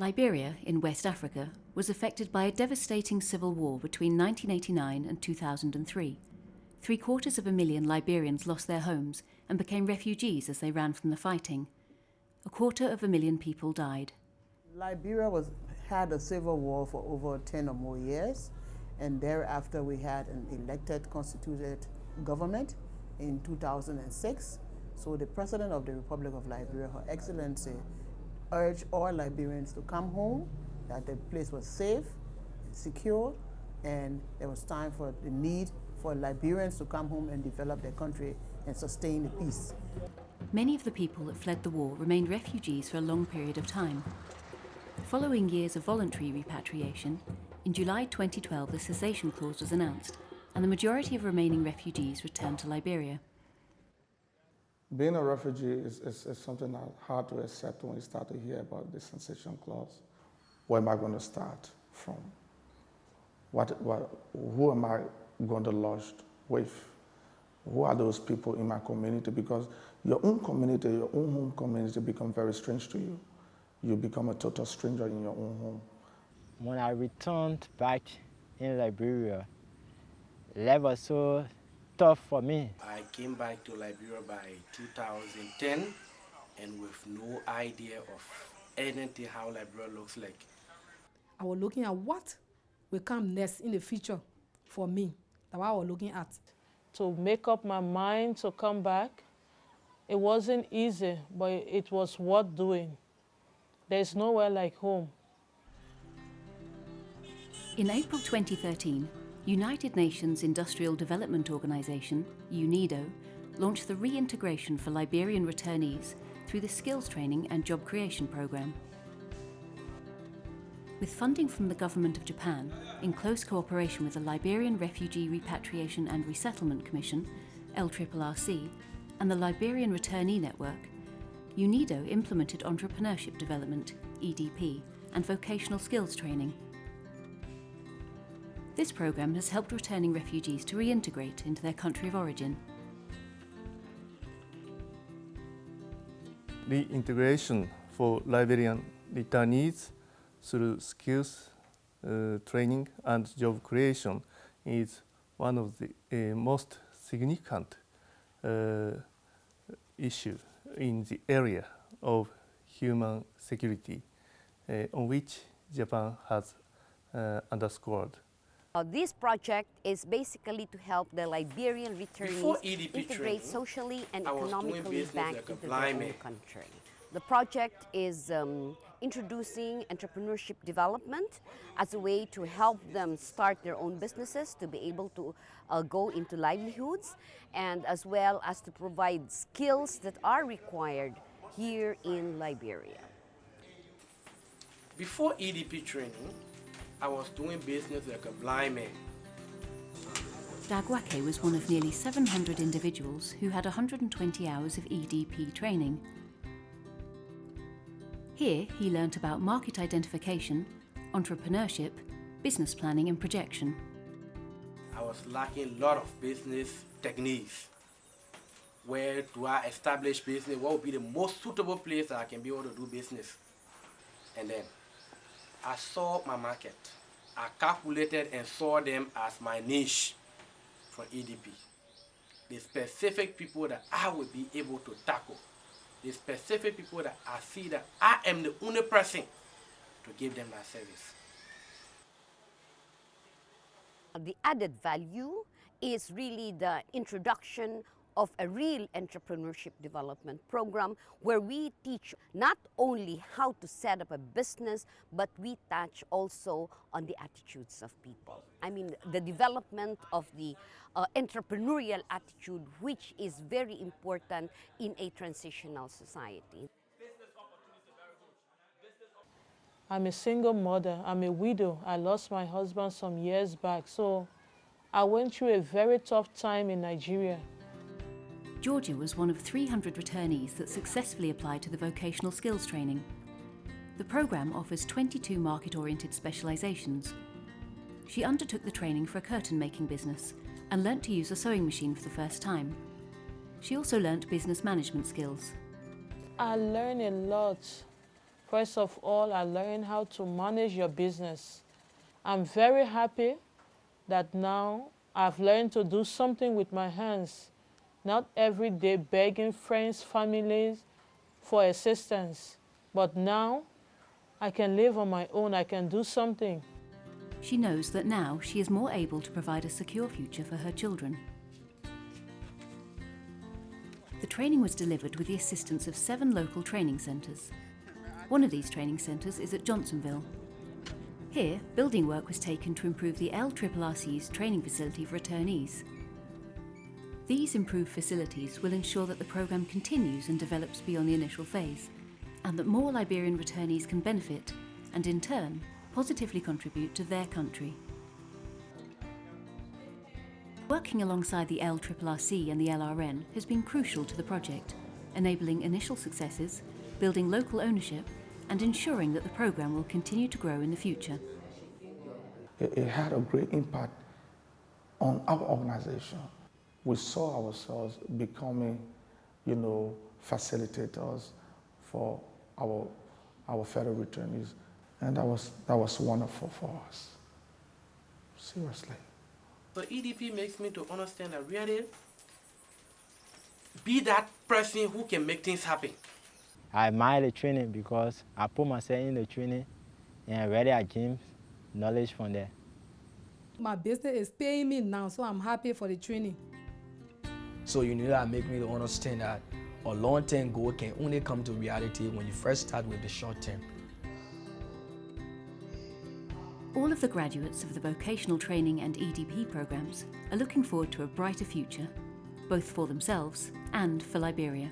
Liberia, in West Africa, was affected by a devastating civil war between 1989 and 2003. 750,000 Liberians lost their homes and became refugees as they ran from the fighting. 250,000 people died. Liberia had a civil war for over 10 or more years, and thereafter we had an elected, constituted government in 2006. So the President of the Republic of Liberia, Her Excellency, urged all Liberians to come home, that the place was safe, secure, and there was time for the need for Liberians to come home and develop their country and sustain the peace. Many of the people that fled the war remained refugees for a long period of time. Following years of voluntary repatriation, in July 2012 the cessation clause was announced, and the majority of remaining refugees returned to Liberia. Being a refugee is something that's hard to accept when you start to hear about the cessation clause. Where am I going to start from? Who am I going to lodge with? Who are those people in my community? Because your own community, your own home community become very strange to you. You become a total stranger in your own home. When I returned back in Liberia, life was so tough for me. I came back to Liberia by 2010 and with no idea of anything how Liberia looks like. I was looking at what will come next in the future for me. That's what I was looking at. To make up my mind to come back, it wasn't easy, but it was worth doing. There's nowhere like home. In April 2013, United Nations Industrial Development Organization, Unido, launched the Reintegration for Liberian Returnees through the Skills Training and Job Creation Program. With funding from the Government of Japan, in close cooperation with the Liberian Refugee Repatriation and Resettlement Commission, LRRC, and the Liberian Returnee Network, Unido implemented Entrepreneurship Development, EDP, and Vocational Skills Training. This program has helped returning refugees to reintegrate into their country of origin. Reintegration for Liberian returnees through skills training and job creation is one of the most significant issues in the area of human security, on which Japan has underscored. This project is basically to help the Liberian returnees integrate socially and economically back into their own country. The project is introducing entrepreneurship development as a way to help them start their own businesses, to be able to go into livelihoods, and as well as to provide skills that are required here in Liberia. Before EDP training, I was doing business like a blind man. Dagwake was one of nearly 700 individuals who had 120 hours of EDP training. Here he learnt about market identification, entrepreneurship, business planning and projection. I was lacking a lot of business techniques. Where do I establish business? What would be the most suitable place that I can be able to do business? And then I saw my market. I calculated and saw them as my niche for EDP. The specific people that I would be able to tackle. The specific people that I see that I am the only person to give them that service. The added value is really the introduction of a real entrepreneurship development program where we teach not only how to set up a business, but we touch also on the attitudes of people. I mean, the development of the entrepreneurial attitude, which is very important in a transitional society. I'm a single mother, I'm a widow. I lost my husband some years back, so I went through a very tough time in Nigeria. Georgia was one of 300 returnees that successfully applied to the vocational skills training. The program offers 22 market-oriented specializations. She undertook the training for a curtain-making business and learnt to use a sewing machine for the first time. She also learnt business management skills. I learned a lot First of all, I learned how to manage your business. I'm very happy that now I've learned to do something with my hands, not every day begging friends, families for assistance, but now I can live on my own, I can do something. She knows that now she is more able to provide a secure future for her children. The training was delivered with the assistance of 7 local training centres. One of these training centres is at Johnsonville. Here, building work was taken to improve the LRRC's training facility for returnees. These improved facilities will ensure that the programme continues and develops beyond the initial phase, and that more Liberian returnees can benefit and, in turn, positively contribute to their country. Working alongside the LRRC and the LRN has been crucial to the project, enabling initial successes, building local ownership, and ensuring that the programme will continue to grow in the future. It had a great impact on our organization. We saw ourselves becoming, facilitators for our fellow returnees, and that was wonderful for us. Seriously. So EDP makes me to understand that really be that person who can make things happen. I admire the training because I put myself in the training and I really gain knowledge from there. My business is paying me now, so I'm happy for the training. So Unido make me to understand that a long-term goal can only come to reality when you first start with the short-term. All of the graduates of the vocational training and EDP programmes are looking forward to a brighter future, both for themselves and for Liberia.